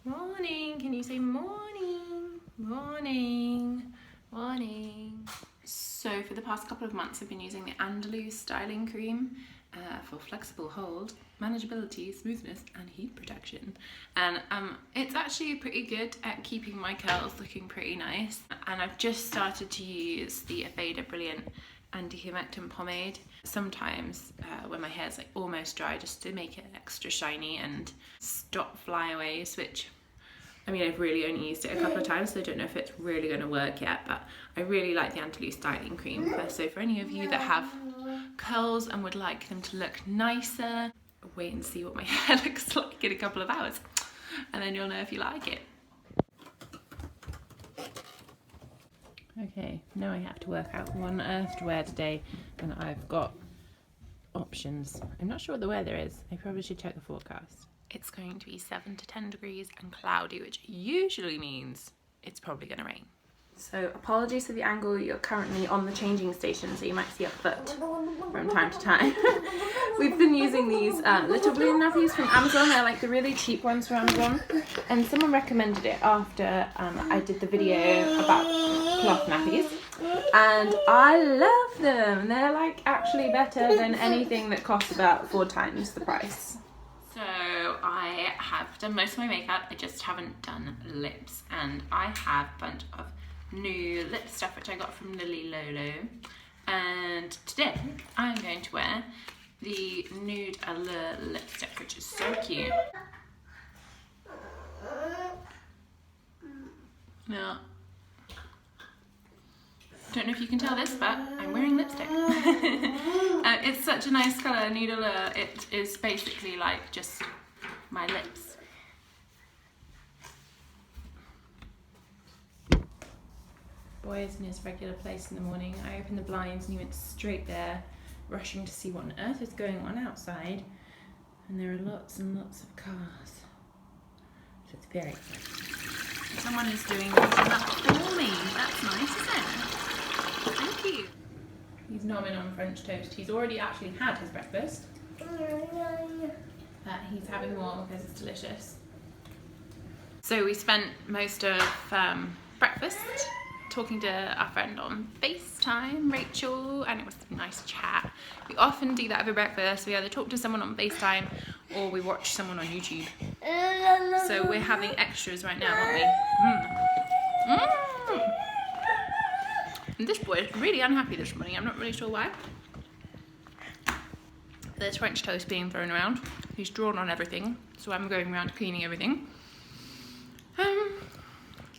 Morning, can you say morning? Morning, morning. So for the past couple of months I've been using the Andalou styling cream for flexible hold, manageability, smoothness and heat protection. And it's actually pretty good at keeping my curls looking pretty nice. And I've just started to use the Aveda Brilliant Anti-Humectant Pomade sometimes when my hair's like almost dry, just to make it extra shiny and stop flyaways, which I mean, I've really only used it a couple of times, so I don't know if it's really going to work yet, but I really like the Andalou styling cream. So for any of you that have curls and would like them to look nicer, wait and see what my hair looks like in a couple of hours, and then you'll know if you like it. Okay, now I have to work out what on earth to wear today, and I've got options. I'm not sure what the weather is. I probably should check the forecast. It's going to be 7 to 10 degrees and cloudy, which usually means it's probably going to rain. So apologies for the angle, you're currently on the changing station, so you might see a foot from time to time. We've been using these little blue nappies from Amazon. They're like the really cheap ones from Amazon, and someone recommended it after I did the video about cloth nappies, and I love them. They're like actually better than anything that costs about 4 times the price. So I have done most of my makeup, I just haven't done lips, and I have a bunch of new lip stuff which I got from Lily Lolo, and today I'm going to wear the Nude Allure lipstick, which is so cute. Now, don't know if you can tell this, but I'm wearing lipstick. It's such a nice colour, Nude Allure. It is basically like just my lips. Boy is in his regular place in the morning. I opened the blinds and he went straight there, rushing to see what on earth is going on outside. And there are lots and lots of cars. So it's very exciting. Someone is doing this for me. That's nice, isn't it? Thank you. He's nomming on French toast. He's already actually had his breakfast. He's having more because it's delicious. So we spent most of breakfast talking to our friend on FaceTime, Rachel, and it was a nice chat. We often do that over breakfast. We either talk to someone on FaceTime or we watch someone on YouTube. So we're having extras right now, aren't we? And this boy is really unhappy this morning. I'm not really sure why. There's French toast being thrown around. He's drawn on everything, so I'm going around cleaning everything.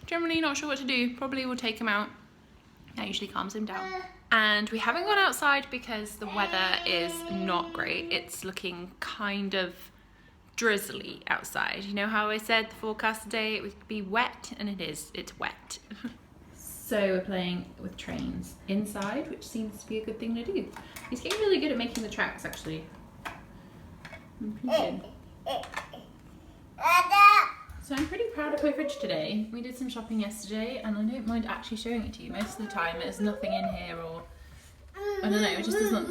Generally not sure what to do. Probably will take him out. That usually calms him down. And we haven't gone outside because the weather is not great. It's looking kind of drizzly outside. You know how I said the forecast today it would be wet, and it is. It's wet. So we're playing with trains inside, which seems to be a good thing to do. He's getting really good at making the tracks, actually. Pretty good. So I'm pretty proud of my fridge today. We did some shopping yesterday, and I don't mind actually showing it to you. Most of the time there's nothing in here, or I don't know, it just doesn't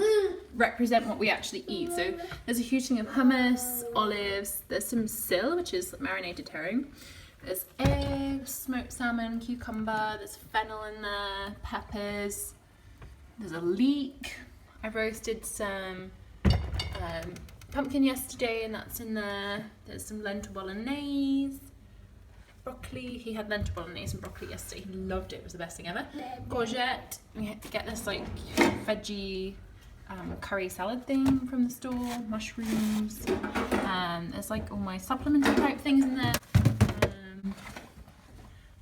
represent what we actually eat. So there's a huge thing of hummus, olives, there's some sill, which is marinated herring. There's eggs, smoked salmon, cucumber, there's fennel in there, peppers, there's a leek. I roasted some pumpkin yesterday and that's in there. There's some lentil bolognese, broccoli. He had lentil bolognese and broccoli yesterday. He loved it. It was the best thing ever. Courgette. We had to get this like veggie curry salad thing from the store. Mushrooms. There's like all my supplementary type things in there.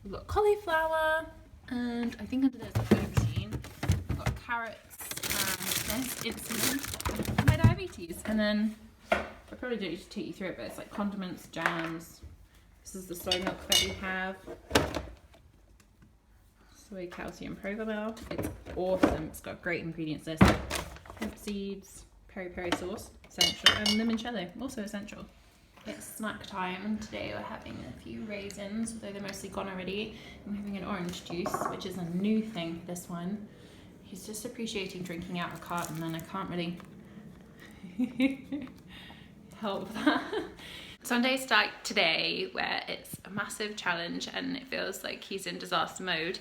We've got cauliflower, and I think under there's a food machine. We've got carrots and this insulin for my diabetes. And then I probably don't need to take you through it, but it's like condiments, jams. This is the soy milk that we have. Soy calcium probiotic. It's awesome. It's got great ingredients list. Hemp seeds, peri peri sauce, essential, and limoncello, also essential. It's snack time, and today we're having a few raisins, although they're mostly gone already. I'm having an orange juice, which is a new thing for this one. He's just appreciating drinking out of a carton, and I can't really help that. Some days like today where it's a massive challenge and it feels like he's in disaster mode,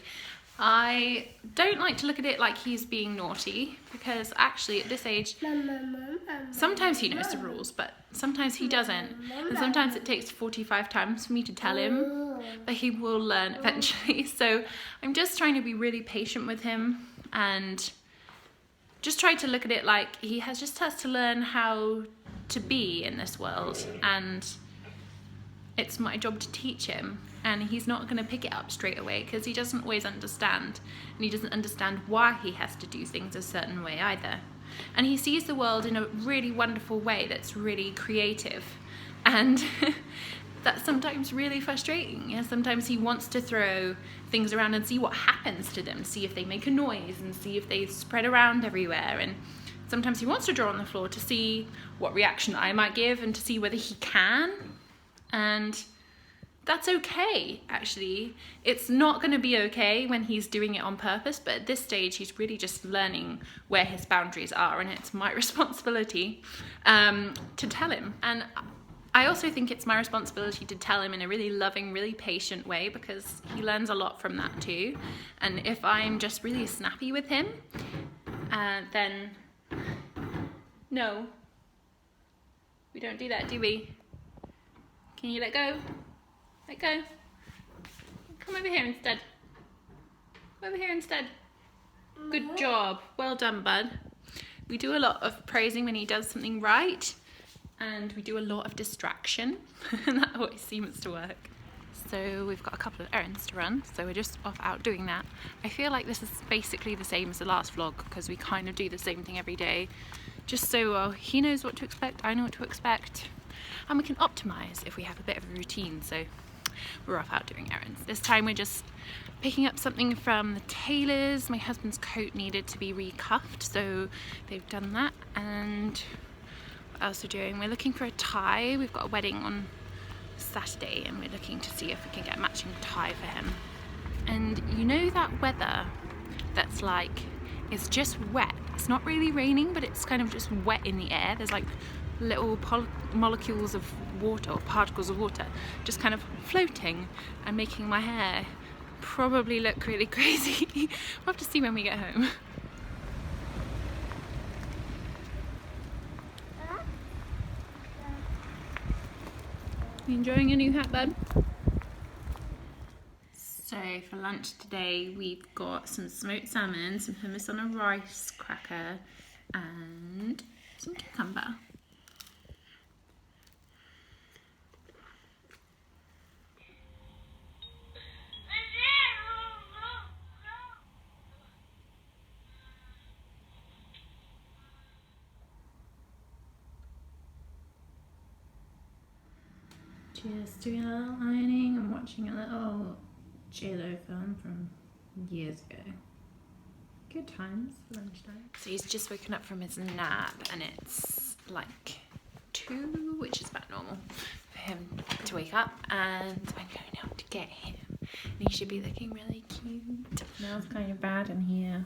I don't like to look at it like he's being naughty, because actually at this age, sometimes he knows the rules, but sometimes he doesn't. And sometimes it takes 45 times for me to tell him, but he will learn eventually. So I'm just trying to be really patient with him and just try to look at it like he has to learn how to be in this world, and it's my job to teach him. And he's not going to pick it up straight away because he doesn't always understand, and he doesn't understand why he has to do things a certain way either. And he sees the world in a really wonderful way that's really creative, and that's sometimes really frustrating. Yeah, sometimes he wants to throw things around and see what happens to them, see if they make a noise and see if they spread around everywhere. And sometimes he wants to draw on the floor to see what reaction I might give and to see whether he can. And that's okay, actually. It's not going to be okay when he's doing it on purpose, but at this stage he's really just learning where his boundaries are, and it's my responsibility to tell him. And I also think it's my responsibility to tell him in a really loving, really patient way, because he learns a lot from that too. And if I'm just really snappy with him, then no, we don't do that, do we? Can you let go? Let go. Come over here instead. Over here instead. Good job. Well done, bud. We do a lot of praising when he does something right, and we do a lot of distraction, and that always seems to work. So we've got a couple of errands to run, so we're just off out doing that. I feel like this is basically the same as the last vlog, because we kind of do the same thing every day, just so he knows what to expect, I know what to expect, and we can optimize if we have a bit of a routine. So we're off out doing errands. This time we're just picking up something from the tailors. My husband's coat needed to be recuffed, so they've done that. And what else we're doing? We're looking for a tie. We've got a wedding on Saturday and we're looking to see if we can get a matching tie for him. And you know that weather that's like, it's just wet. It's not really raining, but it's kind of just wet in the air. There's like little molecules of water, or particles of water, just kind of floating and making my hair probably look really crazy. We'll have to see when we get home. You enjoying your new hat, bud? So for lunch today we've got some smoked salmon, some hummus on a rice cracker, and some cucumber. Just doing a little ironing and watching a little JLo film from years ago. Good times for lunchtime. So he's just woken up from his nap and it's like 2, which is about normal for him to wake up, and I'm going out to get him. And he should be looking really cute. Smells kind of bad in here.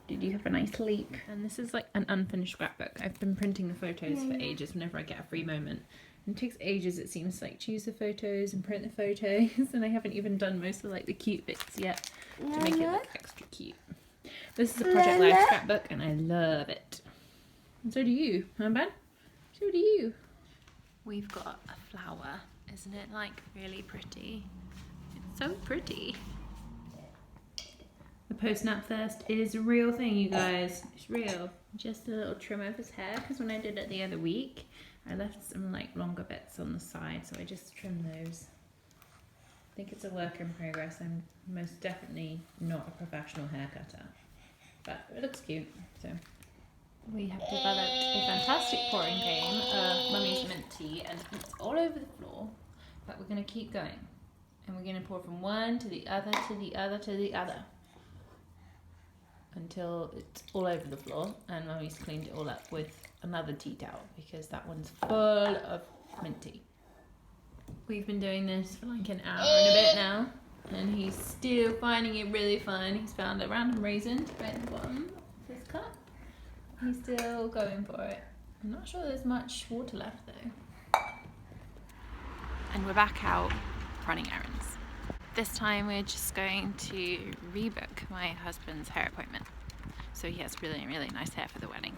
Did you have a nice sleep? And this is like an unfinished scrapbook. I've been printing the photos for ages whenever I get a free moment. And it takes ages, it seems, to like choose the photos and print the photos, and I haven't even done most of like the cute bits yet to make it look extra cute. This is a Project Life scrapbook and I love it. And so do you, huh, Ben? So do you. We've got a flower, isn't it like really pretty? It's so pretty. The post-nap thirst is a real thing, you guys. It's real. Just a little trim of his hair, because when I did it the other week, I left some like longer bits on the side, so I just trimmed those. I think it's a work in progress. I'm most definitely not a professional hair cutter, but it looks cute. So we have developed a fantastic pouring game of Mummy's mint tea, and it's all over the floor, but we're going to keep going, and we're going to pour from one to the other to the other to the other until it's all over the floor, and Mummy's cleaned it all up with another tea towel because that one's full of mint tea. We've been doing this for like an hour and a bit now, and he's still finding it really fun. He's found a random raisin right at the bottom of his cup. He's still going for it. I'm not sure there's much water left though. and we're back out running errands. This time we're just going to rebook my husband's hair appointment. So he has really, really nice hair for the wedding.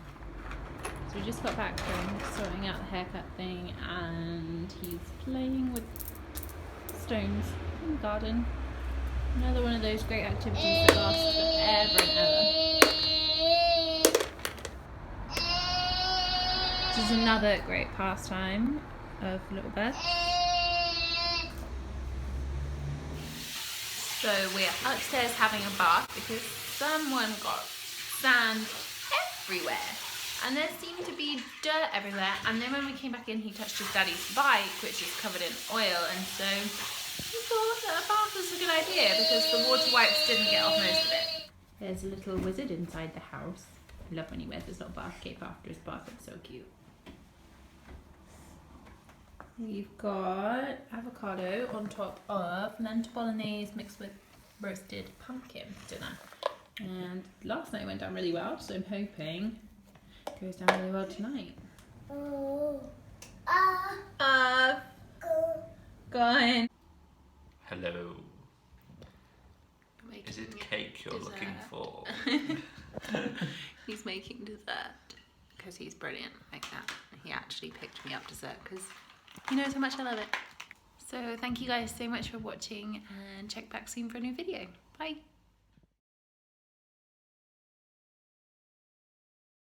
So we just got back from sorting out the haircut thing, and he's playing with stones in the garden. Another one of those great activities that lasts forever and ever. This is another great pastime of little Beth. So we're upstairs having a bath because someone got sand everywhere. And there seemed to be dirt everywhere. And then when we came back in, he touched his daddy's bike, which is covered in oil. And so we thought that a bath was a good idea because the water wipes didn't get off most of it. There's a little wizard inside the house. I love when he wears his little bath cape after his bath. It's so cute. You've got avocado on top of lentil bolognese mixed with roasted pumpkin dinner. And last night went down really well, so I'm hoping it goes down really well tonight. Go on. Hello. Is it cake you're looking for? He's making dessert because he's brilliant like that. He actually picked me up dessert because he knows how much I love it. So thank you guys so much for watching, and check back soon for a new video. Bye.